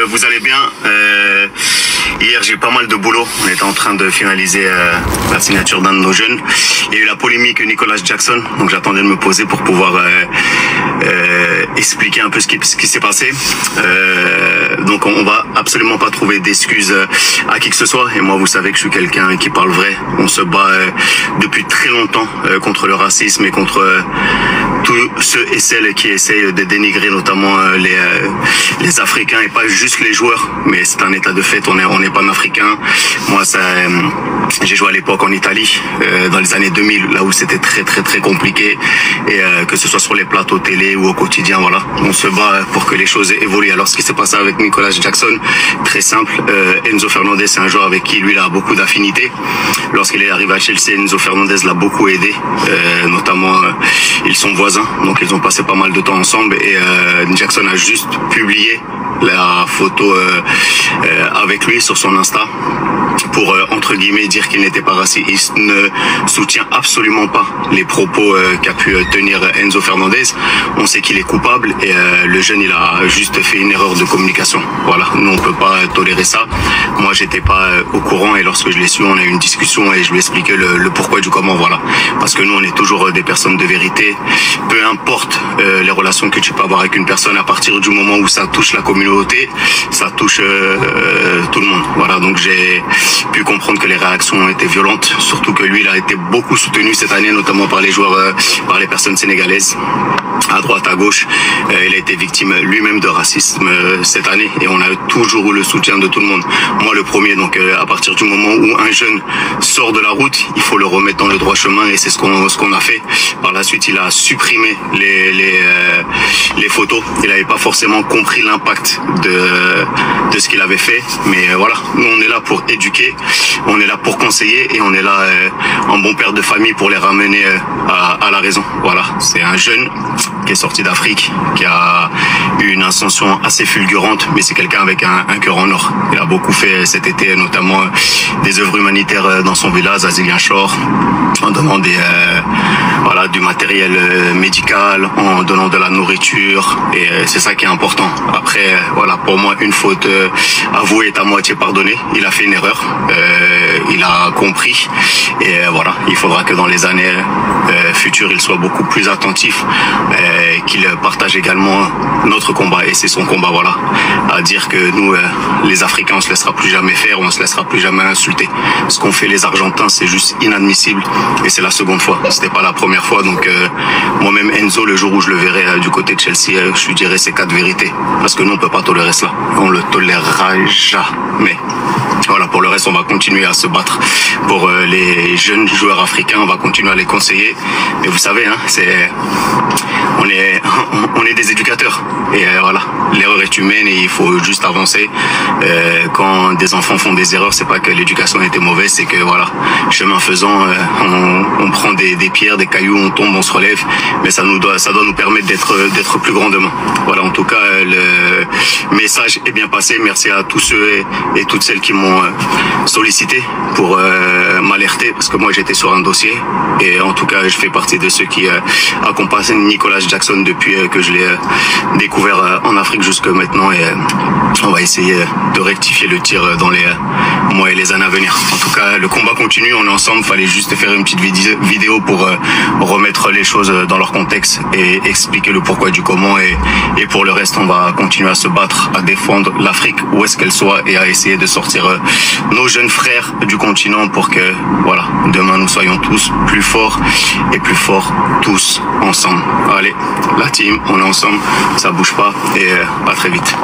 vous allez bien. Hier, j'ai eu pas mal de boulot. On était en train de finaliser la signature d'un de nos jeunes. Il y a eu la polémique Nicolas Jackson, donc j'attendais de me poser pour pouvoir expliquer un peu ce qui s'est passé. Donc on va absolument pas trouver d'excuses à qui que ce soit. Et moi, vous savez que je suis quelqu'un qui parle vrai. On se bat depuis très longtemps contre le racisme et contre tous ceux et celles qui essayent de dénigrer notamment les Africains, et pas juste les joueurs, mais c'est un état de fait. On est panafricain. Moi, j'ai joué à l'époque en Italie, dans les années 2000, là où c'était très compliqué, et que ce soit sur les plateaux télé ou au quotidien, voilà, on se bat pour que les choses évoluent. Alors ce qui s'est passé avec Nicolas Jackson, très simple. Enzo Fernandez, c'est un joueur avec qui lui il a beaucoup d'affinités. Lorsqu'il est arrivé à Chelsea, Enzo Fernandez l'a beaucoup aidé, notamment ils sont voisins, donc ils ont passé pas mal de temps ensemble, et Jackson a juste publié la photo avec lui sur son Insta pour entre guillemets dire qu'il n'était pas raciste. Il ne soutient absolument pas les propos qu'a pu tenir Enzo Fernandez. On sait qu'il est coupable, et le jeune il a juste fait une erreur de communication. Voilà, nous on peut pas tolérer ça. Moi j'étais pas au courant, et lorsque je l'ai su, on a eu une discussion et je lui ai expliqué le pourquoi du comment. Voilà, parce que nous on est toujours des personnes de vérité. Peu importe les relations que tu peux avoir avec une personne, à partir du moment où ça touche la communauté, ça touche tout le monde. Voilà, donc j'ai pu comprendre que les réactions ont été violentes, surtout que lui il a été beaucoup soutenu cette année, notamment par les joueurs, par les personnes sénégalaises, à droite, à gauche. Il a été victime lui-même de racisme cette année, et on a toujours eu le soutien de tout le monde. Moi le premier, donc à partir du moment où un jeune sort de la route, il faut le remettre dans le droit chemin, et c'est ce qu'on a fait. Par la suite, il a supprimé les photos. Il n'avait pas forcément compris l'impact de ce qu'il avait fait, mais voilà, nous on est là pour éduquer, on est là pour conseiller, et on est là en bon père de famille pour les ramener à la raison. Voilà, c'est un jeune qui est sorti d'Afrique, qui a eu une ascension assez fulgurante, mais c'est quelqu'un avec un cœur en or. Il a beaucoup fait cet été, notamment des œuvres humanitaires dans son village, à Ziguinchor, en donnant du matériel médical, en donnant de la nourriture, et c'est ça qui est important. Après, voilà, pour moi, une faute avouée est à moitié pardonnée. Il a fait une erreur, il a compris, et voilà, il faudra que dans les années futures, il soit beaucoup plus attentif, qu'il partage également notre combat, et c'est son combat, voilà, à dire que nous, les Africains, on se laissera plus jamais faire, on se laissera plus jamais insulter. Ce qu'ont fait les Argentins, c'est juste inadmissible, et c'est la seconde fois, c'était pas la première fois. Donc moi-même, Enzo, le jour où je le verrai du côté de Chelsea, je lui dirai ces 4 vérités, parce que nous on peut pas tolérer cela, on le tolérera jamais. Voilà, pour le reste, on va continuer à se battre pour les jeunes joueurs africains, on va continuer à les conseiller. Mais vous savez, hein, on est des éducateurs, et voilà, l'erreur est humaine et il faut juste avancer. Quand des enfants font des erreurs, c'est pas que l'éducation était mauvaise, c'est que voilà, chemin faisant, on prend des pierres, des cailloux, on tombe, on se relève, mais ça doit nous permettre d'être plus grand demain. Voilà, en tout cas, le message est bien passé. Merci à tous ceux et toutes celles qui m'ont sollicité pour m'alerter, parce que moi j'étais sur un dossier, et en tout cas je fais partie de ceux qui accompagnent Nicolas Jackson depuis que je l'ai découvert en Afrique jusque maintenant, et on va essayer de rectifier le tir dans les mois et les années à venir. En tout cas, le combat continue, on est ensemble. Fallait juste faire une petite vidéo pour remettre les choses dans leur contexte et expliquer le pourquoi du comment, et pour le reste, on va continuer à se battre, à défendre l'Afrique où est-ce qu'elle soit, et à essayer de sortir nos jeunes frères du continent pour que, voilà, demain nous soyons tous plus forts, et plus forts tous ensemble. Allez, la team, on est ensemble, ça bouge pas, et à très vite.